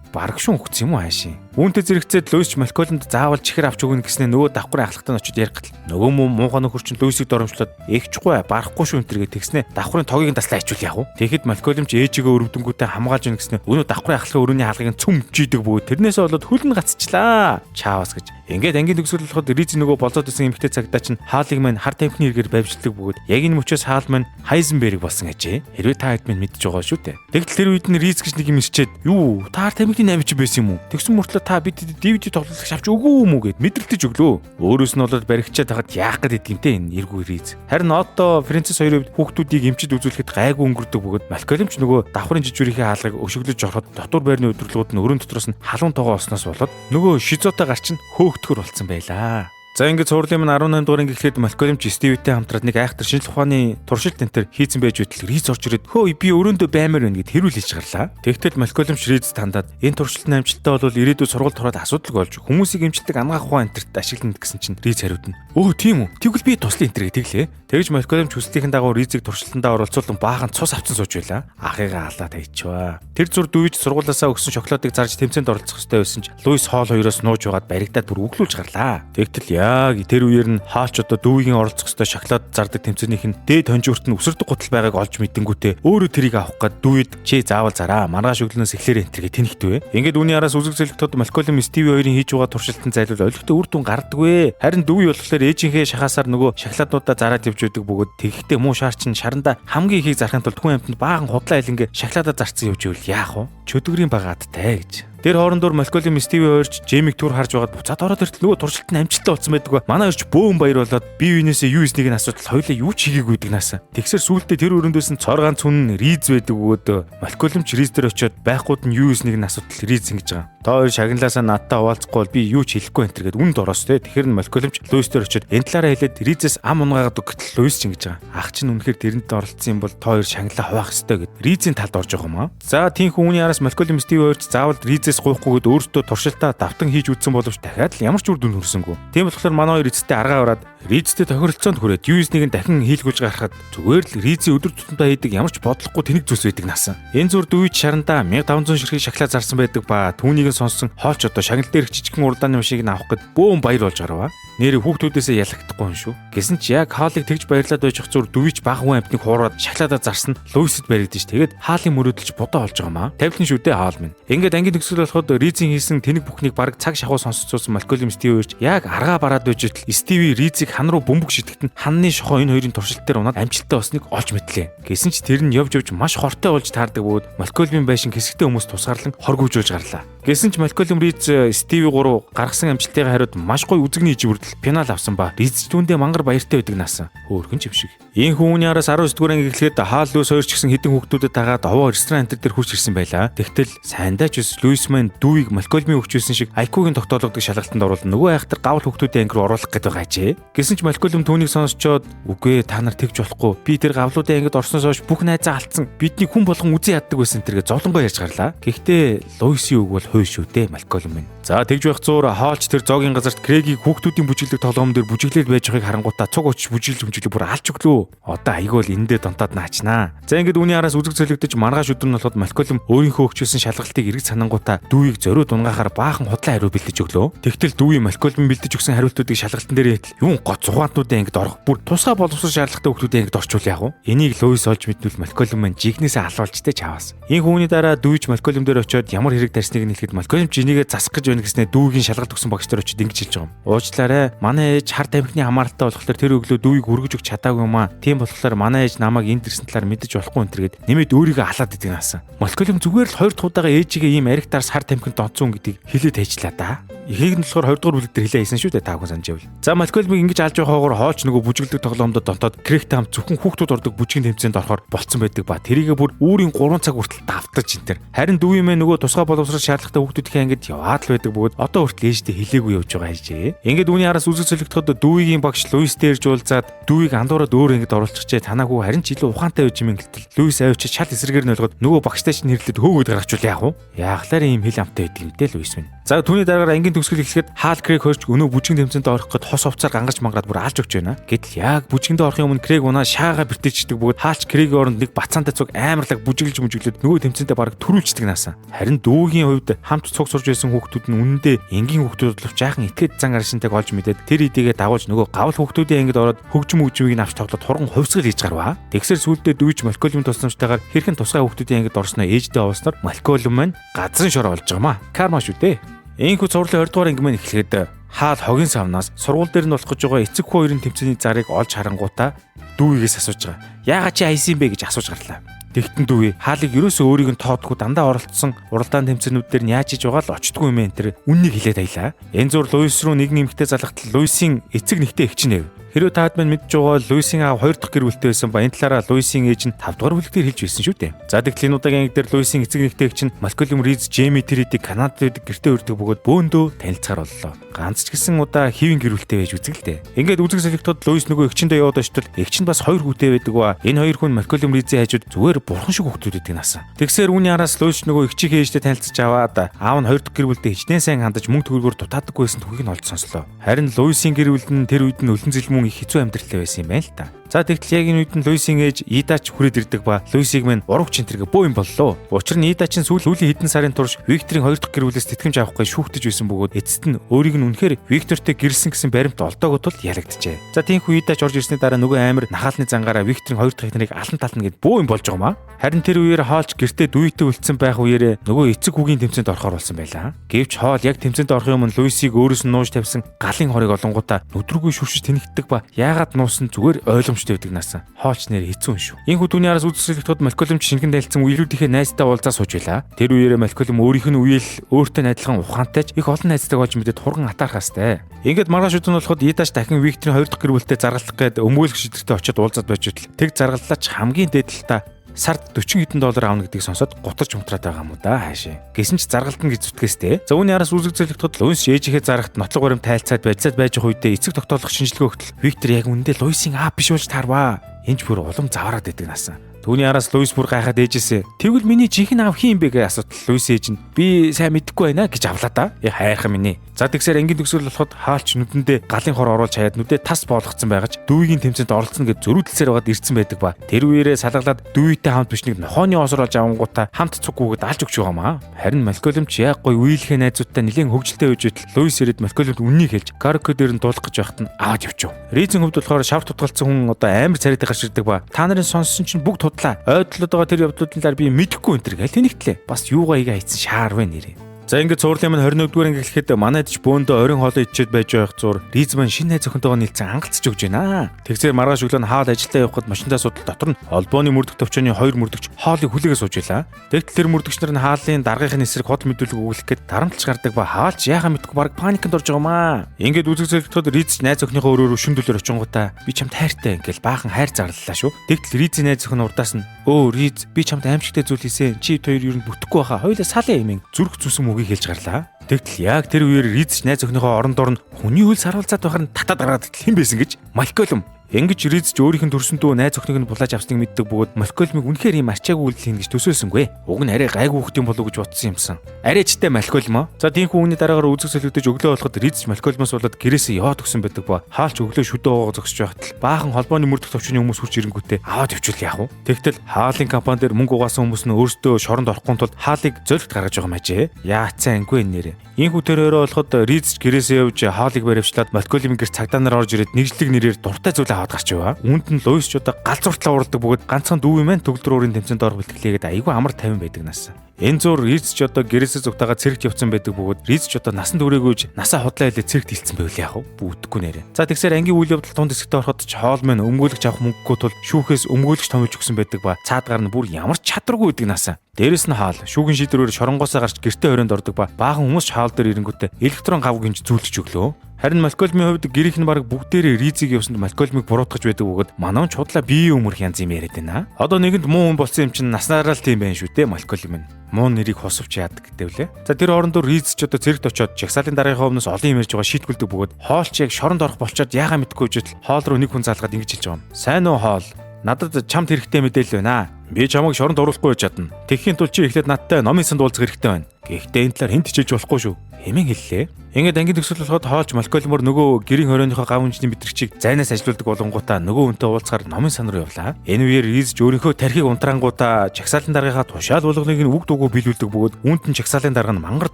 Бараг шун хөгц юм уу хаашийн. Үүнтэй зэрэгцээд Луис Малкольмд заавал чихэр авч өгнө гэснээр нөгөө давхрын ахлагтаа очиж ярих гал. Нөгөө муухай нөхөр чинь Луисийг доромжлоод эгчгүй барахгүй шүүн тэргээ тэгснэ давхрын тогийг таслаа ичүүл яах вэ? Тэгэхэд Малкольм ч ээжигээ өрөвдөнгүүтээ хамгаалж өгнө гэснээр өнөө давхрын ахлагын өрөөний хаалгыг цөмжийдэг бөгөөд тэрнээсээ болоод хөлн гацчлаа. Чаавас гэж. Ингээд ангийн төгсгөл болоход Риз нөгөө болзоод исэн эмэгтэй цагдаа чинь хаалыг маань хар тамхины хэрэгээр бавждаг бөгөөд яг энэ мөчөөс хаал маань Хайзенберг болсон гэжээ. Хэрвээ та хэд минь мэдж байгаа шүү дээ. Тэгтэл тэр үед нь Риз гэж нэг юм ирчээд юу та хар тамхины намич байсан юм уу? Тэгсэн мөртлөө та бид DVD тоглолцогч авч өгөө юм уу гэд мэдрэлтэж өглөө. Өөрөөс нь болоод баригчаад хахад яах гээд идэгтэй энэ эргүү Риз. Харин Отто Фрэнсис хоёрын хүүхдүүдийг эмчид үзүүлэхэд гайгүй өнгөрдөг бөгөөд Малкольм ч нөгөө давхрын жижигүүрийнхээ хаалгыг өшөглөж ороход дотор байрны өдөрлгүүд нь өрөөнд дотроос нь халуун тоогоо олсноос болоод нөгөө шизотой гарч нь хөөгтгөр болсон байлаа. За ингээд цуурлын минь 18 дуурын гэхэд Малкольм ч Стивтэй хамтраад нэг айхтар шинжлэх ухааны туршилт энтер хийцэн байж байтал Риз орж ирээд хөө би өрөөндөө баймаар байна гэд хэрүүл хийж гарлаа. Тэгтэл Малкольм Риз тандаад энэ туршилтын амжилттай бол ирээдүйд сургуульд ороод асуудалгүй болж хүмүүсийг эмчилдэг ангаах ухаан энтерт ашиглана гэсэн чинь Риз хариудна. Өө тийм үү? Тэгвэл би туслах энтер гэтэглээ. Тэгж Малкольм хүслийнхэн дагуу Ризийг туршилтандаа оролцуулан баахан цус авсан сууж байла. Ахыгаа алаад хайчваа. Тэр зур дүйж сургуулаасаа өгсөн шоколадыг зарж тэмцээнд оролцох ёстой байсан ч Луис хоол хоёроос нууж угаад баригдаад бүр өглүүлж гарлаа. Тэгтэл яг тэр үеэр нь хаач одоо дүүгийн оролцох ёстой шоколад зардаг тэмцээнийх нь дээд хонжуурт нь өсөрдөг гутал байгааг олж мэдэнгүүтээ өөрөө тэрийг авах гээд дүйд чи заавал зараа маргааш өглөөнөөс эхлээрээ энтергээ тэнхтвэ. Ингээд үүний араас үзэг зэлгтүүд Малкольм Стиви хоёрын хийж байгаа туршилтын зайлуул олигтой үр дүн гардагвэ. Харин дүү болохоор ээжийнхээ шахаасаар нөгөө шоколадуудаа зараад явж байдаг бөгөөд тэгэхдээ муу шаар чин шаранда хамгийн ихийг зарахын тулд хүн амьтанд баахан худлаа илэнгээ шоколадаа зарцсан явж ивэл яах вэ? Чөдгөрийн багаадтай гэж. Тэр хоорондоор Малкольм Стиви хоёрч Джеймиг түр харж байгаад буцаад ороод иртэл нөгөө туршилт нь амжилттай болсон байдаг ба. Манай хоёрч бөөн баяр болоод бие биенээсээ юу хийснийг нь асуудал хоёулаа юу ч хийгээгүй гэдэг наасаа. Тэгсэр сүүлдээ тэр өрөөндөөс нь цоргаан цүн Риз байдаг бөгөөд Малкольм ч Риз дээр очиод байхгүйд нь юу хийснийг нь асуудал Риз ингэж байгаа. Та хоёр шагналаасаа надтай хуваалцахгүй бол би юу ч хэлэхгүй энэ төр гэд үнд ороос те. Тэгэхээр нь Малкольм ч Луис дээр очиод энэ талаараа хэлээд Ризээс ам унгаагаад өгөхдөл Луис ч ингэж байгаа. Ах чинь үнэхээр тэрэнд оролцсон юм бол та хоёр шагналаа хуваах ёстой гэд Ризийн талд орж байгаа юм аа. За тийхүү үүний араас Малкольм Стиви хоёрч заавал Ризээс Ризээс гуйхгүйд өөртөө туршилтаа давтан хийж үзсэн боловч дахиад л ямар ч үр дүн хүрсэнгүй. Тийм болохоор манай хоёр эцэстээ аргаа аваад Ризтэй тохиролцоонд хүрээд USN-ийг нь дахин хийлгүүлж гарахад зүгээр л Ризийн өдөр тутамдаа хийдэг ямар ч бодлохгүй тэнэг зүйлс байдаг наасан. Энэ зүр дүйч шарандаа 1500 ширхэг шахлаа зарсан байдаг ба түүнийг нь сонссон хоолч одоо шагнал дээрх жижигхэн урдааны машийг авах гэд бөөн баяр болж гарваа. Нэр хүүхдүүдээсээ ялагдахгүй юм шүү. Гэсэн чи яг хаалыг тэгж баярлаад байж зур дүйч баг хүн амтныг хуураад шахлаадаа зарсан Луисэд баригдаж тэгээд хаалын мөрөөдөлж бодоо олж байгаа маа. Тавилан шүү дээ хаал минь. Ингээд ангийн төгсгөл болоход Ризийн хийсэн тэнэг бүхнийг баг цаг шахуу сонсцуулсан Малкольм Стив хоёрч яг аргаа бараад байж тэл Стиви Ризийг хан руу бөмбөг шитгэхэд нь ханны шохоо энэ хоёрын туршилт дээр унаад амжилттай болсныг олж мэдлээ. Гэсэн ч тэр нь явж маш хортой болж таардаг бөгөөд Малкольмын байшин хэсэгтэй хүмүүс тусгаарлан хоргоожуулж гарлаа. Гэсэн ч Малкольм Риз Стиви 3 гаргасан амжилтыгаа хариуд маш гоё үзэгний ижи хүртэл пенал авсан ба Риз түүндээ мангар баяртай байдаг наасан. Хөөрхөн юм шиг. Энэ хүмүүний араас 19 дугаар анги эхлэхэд хаал Луис хоёр ч гэсэн хэдэн хүүхдүүдэд тагаад овоо ресторан энтер дээр хурж ирсэн байлаа. Тэгтэл сайндаа ч Луис маань дүүийг Малкольмын өгчүүлсэн шиг IQ-гийн тогтоологдох шалгалтанд оруулан нөгөө айхтар гавл хүүхдүүдийн анги руу оруулах гэдэг байжээ. Гэсэн ч Малкольм түүнийг сонсчоод үгүй та нар тэгж болохгүй. Би тэр гавлуудын ангид орсноос хойш бүх найзаа алдсан. Бидний хүн болгон үзий яддаг байсан тэргээ зовлонгоо ярьж гарлаа. Гэхдээ Луисийн үг бол хой шүү дээ Малкольм минь. За тэгж байх зуур хоолч тэр зоогийн газарт Крэгийг хүүхдүүдийн бүжиглэг тоглоом дээр бүжиглээд байж байгааг харангуйтаа цуг очиж бүжиглж бүр алж өглөө. Одоо айгүй л эндээ донтоод наачнаа. За ингээд үүний араас үзэг зөлөгдөж маргааш өдөр нь болоход Малкольм өөрийнхөө өгчүүлсэн шалгалтыг эргэж санангуйтаа дүүийг зориуд унгахаар баахан худлаа хариу бэлдэж өглөө. Тэгтэл дүүийн Малкольм бэлдэж өгсөн хариултуудыг шалгалтан дээр хэлтэл юун гоц зугаатнуудын ангид орох бүр тусгай боловсрол шаардлагатай хүүхдүүдийн ангид орчуул яах вэ? Энийг Луис олж мэдвэл Малкольм маань жигнэсээ алуулжтэй чаваас. Энэ хүүний дараа дүүж Малкольм дээр очиод ямар хэрэг тарсныг нь хэлэхэд Малкольм ч энийгээ засах гэж байна гэснээр дүүгийн шалгалт өгсөн багш нар очиод ингэж хэлж байгаа юм. Уучлаарай. Манай ээж хар тамхины хамааралтай болохоор тэр өглөө дүүийг хүргэж өгч чадаагүй юм аа. Тийм болохоор манай ээж намайг энд ирсэн талаар мэдэж болохгүй энэ төргээд нэмээд өөрийгөө халаад идэг наасан. Малкольм зүгээр л 2 дахь удаага ээжигээ ийм аригтаарс хар тамхинд донцсон гэдгийг хэлээд хайчлаа да. Эхийг нь болохоор 2 дугаар бүлэг дээр хэлээ хийсэн шүү дээ та бүхэн санаж байвал. За Малкольмыг ингэж алж байхаагаар хоолч нөгөө бүжиглдэг тоглоомдод донтоод Крэгтэй хамт зөвхөн хүүхдүүд ордог бүжгийн тэмцээнд орохоор болцсон байдаг ба тэрийгээ бүр үүрийн 3 цаг хүртэл давтаж энэ төр. Харин дүү юмээ нөгөө тусгай боловсрол шаардлагатай хүүхдүүдийн ангид яваад л байдаг бөгөөд одоо хүртэл ээжтэй хэлээгүй явж байгаа хайжээ. Ингээд үүний араас үзэг солигдоход дүүгийн багш Луис дээрж уулзаад дүүийг андуураад өөр ангид оруулчихжээ танаагүй харин ч илүү ухаантай байж юм гэлтэл Луис авчиж шал эсрэгээр нь ойлгоод нөгөө багштай чинь нэрлээд хөөгөөд гаргачвал яах вэ? Яахлаар ийм хэл амттай байдаг юм дээ Луис минь. За түүний дараагаар ангийн төгсгөл эхлэхэд хаал Крэг хөрч өнөө бүжгийн тэмцээнд орох гэд хос овцаар гангаж мангаад бүр алж өгч байна. Гэтэл яг бүжгэндээ орохын өмнө Крэг унаа шаага бэртээчдэг бөгөөд хаалч Крэгийн оронд нэг бацаантай цуг амарлаг бүжиглж мүжиглээд нөгөө тэмцээндээ бараг төрүүлждэг наасан. Харин дүүгийн хувьд хамт цуг сурж байсан хүүхдүүд нь үнэндээ энгийн хүүхдүүд боловч жаахан итгэд зан аршинтайг олж мэдээд тэр идээгээ дагуулж нөгөө гавл хүүхдүүдийн ангид ороод хөгжим үжмийг авч тоглоод хурган хувьсгал хийж гарваа. Тэгсэр сүүлдээ дүүж Малкольмын тусламжтайгаар хэрхэн тусгай хүүхдүүдийн ангид орсноо ээждээ овсноор Малкольм маань газрын шороо олж байгаа маа. Карма шүү дээ. Энэхүү цувралын 20 дугаар анги маань эхлэхэд хаал хогийн савнаас сургууль дээр нь болох гэж байгаа эцэг хүү хоёрын тэмцээний зарыг олж харангуутаа дүүгээс асууж байгаа. Яагаад чи айсан бэ гэж асууж гарлаа. Тэгтэн дүүгээ хаалыг ерөөсөө өөрийг нь тоодгүй дандаа оролцсон уралдаан тэмцээнүүд дээр нь яаж иж байгаа л очтгүй юм энэ тэр үннийг хэлээд аялаа. Энэ зур Луис руу нэг нэмэгтэй залгахтал Луисийн эцэг нэгтэй эгч нэв. Хэрвээ таад минь мэдж байгаа Луисийн аав 2 дахь гэр бүлтэй байсан ба энэ талаараа Луисийн ээж нь 5 дугаар бүлэг дээр хэлж байсан шүү дээ. За тэгтэл энэ удаагийн анги дээр Луисийн эцэг нэгтэй эгч нь Малкольм Риз Джейми Тэридийг Канадад байдаг гэртээ өрдөг бөгөөд бөөндөө танилцахаар боллоо. Ганц ч гэсэн удаа хэвийн гэр бүлтэй байж үзэг л дээ. Ингээд үзэг солигдоход Луис нөгөө эгчиндээ яваад очтол эгч нь бас 2 хүүтэй байдаг ба энэ 2 хүн Малкольм Ризийн хажууд зүгээр бурхан шиг хүүхдүүд байдаг наасан. Тэгсээр үүний араас Луис нөгөө эгчийн ээжтэй танилцж аваад аав нь 2 дахь гэр бүлтэй хичнээн сайн хандаж мөнгө төгрөгөөр дутаадаггүй байсан түүхийг нь олж сонслоо. Харин Луисийн гэр бүл нь тэр үед нь өлөн зэлмүн их хэцүү амьдралтай байсан юм байна л та. За тэгтэл яг энэ үед нь Луисийн ээж Идач хүрээд ирдэг ба Луисийг мань урагч энтергээ бөө юм боллоо. Учир нь Идач нь сүүлийн хэдэн сарын турш Викторийн 2 дахь гэр бүлээс тэтгэмж авах гэж шүүхтэж байсан бөгөөд эцэст нь өөрийг нь үнэхээр Виктортэй гэрэлсэн гэсэн баримт олдоогоо тул ялагджээ. За тиймхүү Идач орж ирсний дараа нөгөө амир нахаалны зангаараа Викторийн 2 дахь эхнэрийг алан тална гэд бөө юм болж байгаа маа. Харин тэр үеэр хоолч гэртээ дүйтэй үлдсэн байх үеэр нөгөө эцэг хүүгийн тэмцээнд орохоор болсон байлаа. Гэвч хоол яг тэмцээнд орохын өмнө Луисийг өөрөөс нь нууж тавьсан галын хорыг олонгуудаа нүдрүүгүй шүршиж тэнэгдэг ба яагаад нуусан зүгээр ойлгомжтой байдаг наасан. Хоолч нэр хэцүү шүү. Энэхүү түүний араас үзэсгэлэгтүүд Малкольм шингэн дайлцсан үеилүүдийнхээ найзтай уулзаа сууж байла. Тэр үеэр Малкольм өөрийнх нь үеэл өөртөө адилхан ухаантайч их олон найзтайг олж мэдээд хурган атаархаастай. Ингээд маргааш өдөр нь болоход Идач дахин Викторийн 2 дахь гэр бүлтэй заргалах гээд өмгөөлөх шийдвэртэй очиод уулзаад байж үтэл тэг заргаллаач хамгийн дээд талаа сард 40 хэдэн доллар авна гэдгийг сонсоод гутарч унтраад байгаа юм уу да хаашаа. Гэсэн ч заргалтан гэж зүтгэстэй. За үүний араас үзэг зэлэгтүүд Луис ээжийнхээ зарагт нотлог баримт тайлцаад байж байгаа үедээ эцэг тогтоолох шинжилгээ өгтөл Виктор яг үндэ Луисийн аав биш болж таарваа. Энд бүр улам заваараад байдаг наасан. Түүний араас Луис бүр гайхаад ээжээсээ "Тэгвэл миний жинхэнэ аав хин бэ" гэж асуутал Луис ээж нь "Би сайн мэдэхгүй байна" гэж авлаа да. Хайрхан минь. За тэгсээр ангийн төгсгөл болоход хаалч нүдэндээ галын хор оруулж хаяад нүдээ тас боолгоцсон байгаж дүүгийн тэмцээнд оролцсон гэж зөрүүдэлсээр байгаад ирсэн байдаг ба. Тэр үеэрээ салгалаад дүүийтэй хамт бичнийг нохооны осор олж авангуудаа хамт цуггүйгээд алж өгч байгаамаа. Харин Малкольм ч яг гой үеийнхээ найзуудтай нэлээд хөвгөлтэй байж байтал Луис ирээд Малкольмд үннийг хэлж Гарко дээр нь дуулах гэж байхад нь аваад явчихв. Ризийн хувьд болохоор шав тутгалцсан хүн одоо амар царайтай гарч ирдэг ба. Та нарын сонссон чинь бүгд тудлаа. Ойдлоод байгаа тэр явдлуудын талаар би мэдэхгүй энэ төр гэл тэнэгтлээ. Бас юугаа игээ хийсэн шаар вэ нэрээ. За ингээд цуурлын маань 21-р анги эхлэхэд манайд ч бөөндөө оройн хоолой ичээд байж байх зур Риз маань шинэ найз охинтойгоо нийлцэн хангалтж өгч байна. Тэгсээр маргааш өглөө нь хаал ажилдаа явхад машиндаа судал дотор нь холбооны мөрдөх төвчөний 2 мөрдөгч хоолыг хүлээгээ сууж байлаа. Тэгтэл тэр мөрдөгч нар нь хаалын даргын эсрэг хот мэдүүлэг өгүүлэх гээд дарамтлж гардаг ба хаалч яхаа мэдгүй баг паникнд орж байгаамаа. Ингээд үзэг зэрэгтүүд Риз найз охиныхоо өрөөрөө шүмдүүлэр очингуудаа би чамд хайртай ингээл баахан хайр зарлалаа шүү. Тэгтэл Ризийн найз охин урдаас нь "Өө Риз, би чамд аимшигтай зүйл хийсэн. Чи хоёр юу бүтэхгүй байхаа. Хоёулаа салаа юмэн." Зүрх зүсэм үгийг хэлж гарлаа. Тэгтэл яг тэр үеэр Риз найз охиныхоо орон доор нь хүний хөл сарвалцаад байхаар нь татаад гараад хэн байсан гэж Малкольм. Ингэж Риз ч өөрийнх нь төрсөндөө найз охиныг нь булааж авсныг мэддэг бөгөөд Малкольмыг үнэхээр юм арчаагүй үйлдэл хийнэ гэж төсөөлсөнгүй. Уг нь арай гайгүй хөхт юм болов гэж бодсон юмсан. Арайчтай Малкольм. За тийхүү үүний дараагаар үзэг солигдож өглөө болоход Риз ч Малкольмоос болоод гэрээсээ яваад өгсөн байдаг ба хаалч өглөө шүдөө уугаа зогсож байхад баахан холбооны мөрдөх төвчний хүмүүс хурж ирэнгүүтээ аваад явуул яах вэ? Тэгтэл хаалын компани дээр мөнгө угаасан хүмүүс нь өөрсдөө шоронд орохгүй тул хаалыг зөлд гаргаж байгаа мэжээ. Яацсан ангүй нэрээ. Ийхүү тэр өрөө болоход Риз ч гэрээсээ явж хаалыг баривчлаад Малкольмын гэр цагдаа нар орж ирээд нэгжлэг нэрээр дуртай зүйл аваад гарч яваа. Үүнд нь Луис ч удаа галзууртлаа уралдаг бөгөөд ганцхан дүү юм төгөлдрөөрийн тэмцээнд орох бэлтгэлээгээд айгүй амар тайван байдаг нас. Энэ зур Риз ч одоо гэрээсээ зүгтаага цэрэгт явцсан байдаг бөгөөд Риз ч одоо насанд хүрээгүйж насаа хотлоо хэлээ цэрэгт хилцсэн байвал яах вэ? Бүүдэхгүй нэрэ. За тэгсээр ангийн үйл явдал тунд хэсэгт ороход ч хоол мэн өмгөөлөгч авах мөнгөгүй тул шүүхээс өмгөөлөгч томилж өгсөн байдаг ба цаадгаар нь бүр ямар ч чадваргүй байдаг насаа. Дээрэс нь хаал шүүгэн шийдвэрээр шоронгоосоо гарч гэртээ хорионд ордог ба баахан хүмүүс ч хаал дээр ирэнгүүтээ электрон гав гинж зүүлж өглөө. Харин Малкольмын хувьд гэрийнх нь баг бүгдээрээ Ризийг явсанд Малкольмыг буруутгаж байдаг бөгөөд манай чудлаа бие өмөрх янз юм яриад байна. Одоо нэгэнд муу хүн болсон юм чинь наснаараа л тийм байх шүү дээ Малкольм. Муу нэрийг хосовч яадаг гэдэвлээ. За тэр орондоо Риз ч одоо цэрэгт очиод жагсаалын дараагийнхаа өмнөөс олон юм ярьж байгаа шийтгүүлдэг бөгөөд хоолч яг шоронд орох болчоод яага мэдгүй жил хоол руу нэг хүн залгаад ингэж хэлж байгаа юм. "Сайн уу хоол? Надад чамд хэрэгтэй мэдээлэл байна. Би чамайг шоронд оруулахгүй чадна. Тэгэхийн тулд чи эхлээд надтай номын санд уулзах хэрэгтэй байна. Гэхдээ энэ талаар хэн ч хичээж болохгүй шүү." Хэмээн хэллээ. Ингээд ангийн төгсөл болоход хоолж Малкольмор нөгөө гэрийн хорионыхоо гав хүнчний мэдрэгчийг зайнаас ажилуулдаг болонгуудаа нөгөө хүнтэй уулзахаар номын сан руу явлаа. Энэ үеэр Риз өөрийнхөө тархийг унтраангуудаа жагсаалын даргийнхаа тушаал болгоныг нь үг дуугүй биелүүлдэг бөгөөд үүнд нь жагсаалын дарга нь мангар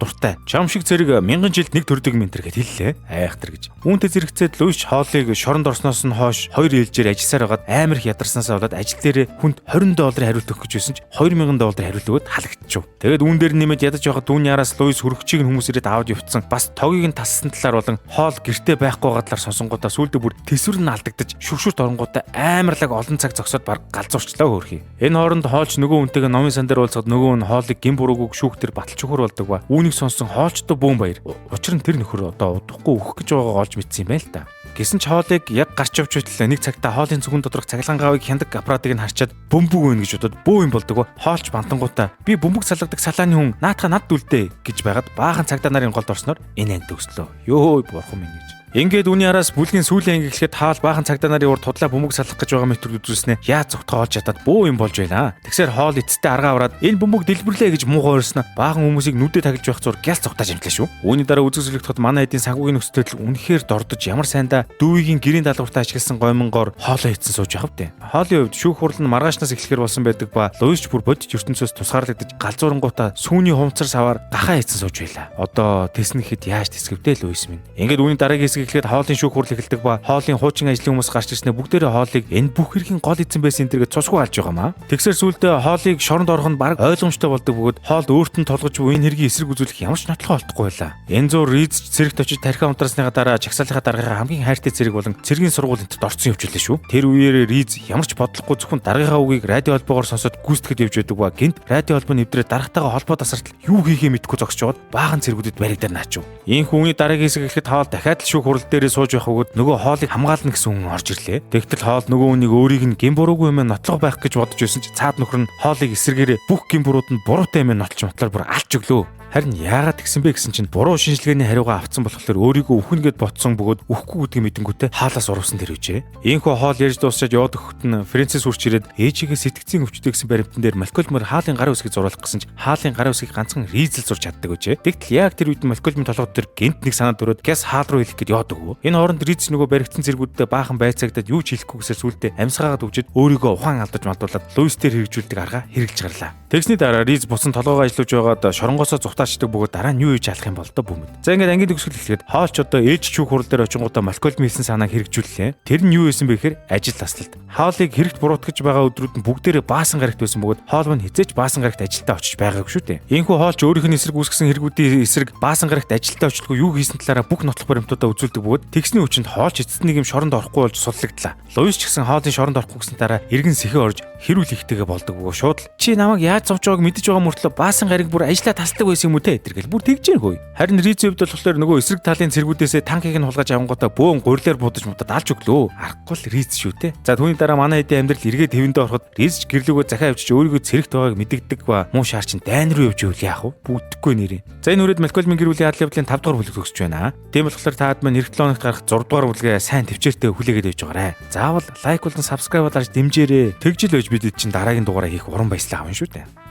дуртай. Чам шиг зэрэг 1000 жилд нэг төрдөг ментэр гэд хэллээ. Айхтар гэж. Үүнтэй зэрэгцээд Луис хоолыг шоронд орсноос нь хойш 2 ээлжээр ажилласаар байгаад амар их ядарснасаа болоод ажил дээр хүнд $20 хариулт өгөх гэж байсан ч $2000 хариулт өгөөд халагдчихв. Тэгээд үүн дээр нэмээд ядаж явахад түүний араас Луис хөрөгчийг нь хүмүүс ирээд аваад явцсан. Бас тогийг нь тассан талаар болон хоол гэртээ байхгүй байгаа талаар сонсонгуудаа сүүлдээ бүр тэсвэр нь алдагдаж шүвшүрт оронгуудаа амарлаг олон цаг зогсоод баг галзуурчлаа хөөрхий. Энэ хооронд хоолч нөгөө хүнтэйгээ номын сан дээр уулзахад нөгөө нь хоолыг гин бурууг шүүхтэр баталж өгөр болдог ба үүнийг сонсон хоолчтой бүүн баяр. Учир нь тэр нөхөр одоо удахгүй өөх гэж байгаагаа олж мэдсэн юм байл та. Гэсэн ч хоолыг яг гарч явж байтал нэг цагта хоолын цүгэн доторх цахилгаан гавыг хяндаг аппаратыг нь харчаад бөмбөг өгнө гэж бодоод бөө юм болдог. Хоолч бантангуудаа би бөмбөг салгадаг салааны хүн наатаха над дүлдээ гэж байгаад баахан цагдаа нарын голд орсноор энэ төгслөө. Ёо бурхан минь гэж. Ингээд үүний араас бүлгийн сүүлийн анги эхлэхэд хаал баахан цагдаа нарын урд тудлаа бөмбөг салгах гэж байгаа мэт үзүүлснэ. Яаж зүгтээ олж чадаад бөө юм болж байна. Тэгсээр хоол эцэстээ аргаа аваад энэ бөмбөг дэлбэрлээ гэж муугаар ирсэн. Баахан хүмүүсийг нүдэ таглаж байх зур гял цугтааж амтлаа шүү. Үүний дараа үзэг солигдоход манай эдийн санхүүгийн нөхцөл үнэхээр дордож ямар сайндаа дүүгийн гэрийн даалгавртаа ашигласан гомонгоор хоолоо хийцэн сууж явах вэ. Хоолын хувьд шүүх хурал нь маргаашнаас эхлэхэр болсон байдаг ба Луис ч бүр бодит ертөнцөөс тусгаарлагдаж галзуурангуудаа сүүний хумцар саваар гахаа хийцэн сууж байлаа. Одоо тэснэхэд яаж тэсгэвдээ Луис минь. Ингээд үүний дараагийн хэсэг эхлэхэд хоолын шүүх хурал эхэлдэг ба хоолын хуучин ажлын хүмүүс гарч ирснээр бүгдээрээ хоолыг энэ бүх хэргийн гол эзэн байсан энэ төргээ цусгүй алж байгаамаа. Тэгсэр сүулдэ хоолыг шоронд орох нь баг ойлгомжтой болдог бөгөөд хоолд өөрт нь толгож буй энэ хэргийн эсрэг үзүүлэх ямар ч нотлохоо олдохгүй байлаа. Энэ зур Риз цэрэгт очиж тархиа унтраасныхаа дараа жагсаалынхаа даргийнхаа хамгийн хайртай цэрэг болон цэргийн сургуульд орцсон явж байлаа шүү. Тэр үеэр Риз ямар ч бодлохгүй зөвхөн даргийнхаа үгийг радио холбоогоор сонсоод гүйцэтгэж явж байдаг ба гинт радио холбоо нэвтрээ даргатайгаа холбоо тасартал юу хийхээ мэдэхгүй зогсож байгаад баахан цэргүүдэд баригдаар наачив. Энэ хүүний дараагийн хэсэг ихэд хоол дахиад л шүүх хурал дээрээ сууж байх өгөөд нөгөө хоолыг хамгаална гэсэн хүн орж ирлээ. Тэгтэл хоол нөгөө хүнийг өөрийг нь гин буруугүй юм нотлох байх гэж бодож байсан ч цаад нөхөр нь хоолыг эсэргээрээ бүх гин бурууд нь буруутай юм нотлж мотлоор бүр алж өглөө. Харин яагаад тэгсэн бэ гэсэн чинь буруу шинжилгээний хариугаа авцсан болохоор өөрийгөө үхнэгэд ботсон бөгөөд үхэхгүй гэдгийг мэдэнгүүтээ хаалаас урвсан тэр үжээ. Ийхүү хоол ярьж дуусчаад яваад өгөхт нь Фрэнсис хурч ирээд ээжигээ сэтгцийн өвчтөй гэсэн баримтан дээр Малкольмор хаалын гарын үсгийг зурулах гэсэн чинь хаалын гарын үсгийг ганцхан Ризл зурж чаддаг үжээ. Тэгтэл яг тэр үед Малкольмын толгойд тэр гэнт нэг санаа төрөөд гэс хаал руу хэлэх гээд яваад өгөө. Энэ хооронд Риз нөгөө баригдсан зэргүүдтэй баахан байцаагдаад юу ч хэлэхгүй гэсээр сүултээ амьсгаагаад өгчөд өөрийгөө ухаан алдаж мадуулаад Луис дээр хэрэгжүүлдэг арга хэрэгжилж гарлаа. Тэгсний дараа Риз бусан толгоогоо ажиллаж байгаад шоронгоосоо зугтаачдаг бөгөөд дараа нь юу хийж алах юм бол доо бүмэд. За ингээд ангийн төгсгөл эхлэхэд хоолч одоо ээж чүүх хурал дээр очингуудаа Малкольм хэлсэн санааг хэрэгжүүллээ. Тэр нь юу байсан бэ гэхээр ажил таслалт. Хоолыг хэрэгт буруутгаж байгаа өдрүүд нь бүгдээрээ баасан гарагт байсан бөгөөд хоол нь хизээч баасан гарагт ажилдаа очиж байгаагүй шүү дээ. Ийхүү хоолч өөрийнх нь эсрэг үүсгэсэн хэрэгүүдийн эсрэг баасан гарагт ажилдаа очихгүй юу хийсэн талаараа бүх нотлох баримтуудаа үзүүлдэг бөгөөд тэгсний хүчинд хоолч эцэст нэг юм шоронд орохгүй болж суллагдлаа. Луис ч гэсэн хоолын шоронд орохгүй гэсэн дараа эргэн сэхэ орж хэрүүл ихтэйгээ болдог бөгөөд шууд л чи намайг яаж зовж байгааг мэдэж байгаа мөртлөө баасан гараг бүр ажиллаа тасдаг байсан юм уу те гэтэргээл бүр тэгж яах вэ? Харин Ризийн хувьд болохоор нөгөө эсрэг талын цэргүүдээсээ танкийг нь хулгаж авангуудаа бөөн гурилаар будаж мутад алж өглөө. Аргагүй л Риз шүү те. За түүний дараа манай хэдийн амьдрал эргээд хэвэндээ ороход Риз ч гэрлүүгөө захиа авчиж өөрийгөө цэрэгт байгааг мэддэг ба муу шаар чин дайн руу явж ивэл яах вэ? Бүгдэхгүй нэрээ. За энэ үрээд Малкольмын гэр бүлийн адал явдлын 5 дугаар бүлэг төгсөж байна. Тийм болохоор та хэд маань эх 7 хоногт гарах 6 дугаар бүлгээ сайн төвчээртэй хүлээгээд явж байгаарай. Заавал лайк болон subscribe дарж дэмжээрэй. Тэгжил байж бид чинь дараагийн дугаараа хийх уран баясгалан авна шүү дээ.